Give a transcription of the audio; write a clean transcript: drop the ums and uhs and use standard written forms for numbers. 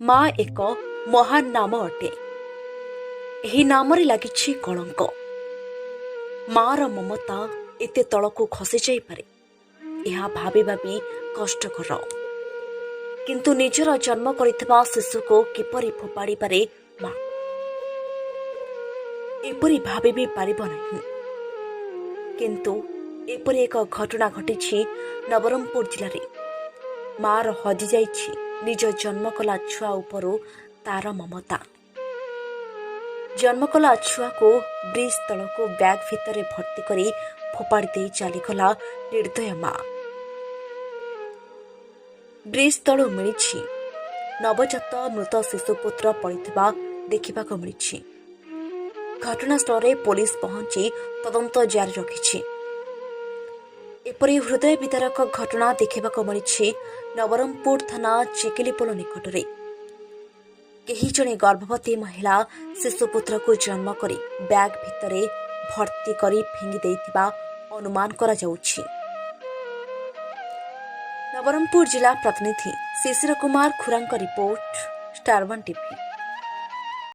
ମା ଏକ ମହାନ ନାମ ଅଟେ। ଏହି ନାମରେ ଲାଗିଛି କଳଙ୍କ। ମାର ମମତା ଏତେ ତଳକୁ ଖସି ଯାଇପାରେ, ଏହା ଭାବିବା ବି କଷ୍ଟକର। କିନ୍ତୁ ନିଜର ଜନ୍ମ କରିଥିବା ଶିଶୁକୁ କିପରି ଫୋପାଡ଼ି ପାରେ ମା? ଏପରି ଭାବି ବି ପାରିବ ନାହିଁ। କିନ୍ତୁ ଏପରି ଏକ ଘଟଣା ଘଟିଛି ନବରଙ୍ଗପୁର ଜିଲ୍ଲାରେ। ମାର ହଜିଯାଇଛି ନିଜ ଜନ୍ମ କଲା ଛୁଆ ଉପରୁ ତାର ମମତା। ଜନ୍ମ କଲା ଛୁଆକୁ ବ୍ରିଜ ତଳକୁ ବ୍ୟାଗ୍ ଭିତରେ ଭର୍ତ୍ତି କରି ଫୋପାଡ଼ି ଦେଇ ଚାଲିଗଲା ନିର୍ଦ୍ଦୟ ମା। ବ୍ରିଜ ତଳୁ ମିଳିଛି ନବଜାତ ମୃତ ଶିଶୁପୁତ୍ର ପଡ଼ିଥିବା ଦେଖିବାକୁ ମିଳିଛି। ଘଟଣାସ୍ଥଳରେ ପୋଲିସ ପହଞ୍ଚି ତଦନ୍ତ ଜାରି ରଖିଛି। ଏପରି ହୃଦୟ ବିଦାରକ ଘଟଣା ଦେଖିବାକୁ ମିଳିଛି ନବରଙ୍ଗପୁର ଥାନା ଚିକିଲିପୋଲ ନିକଟରେ। କେହି ଜଣେ ଗର୍ଭବତୀ ମହିଳା ଶିଶୁପୁତ୍ରକୁ ଜନ୍ମ କରି ବ୍ୟାଗ୍ ଭିତରେ ଭର୍ତ୍ତି କରି ଫିଙ୍ଗି ଦେଇଥିବା ଅନୁମାନ କରାଯାଉଛି। ନବରଙ୍ଗପୁର ଜିଲ୍ଲା ପ୍ରତିନିଧି ଶିଶିର କୁମାର ଖୁରାଙ୍କ ରିପୋର୍ଟ, ଷ୍ଟାର1 ଟିଭି।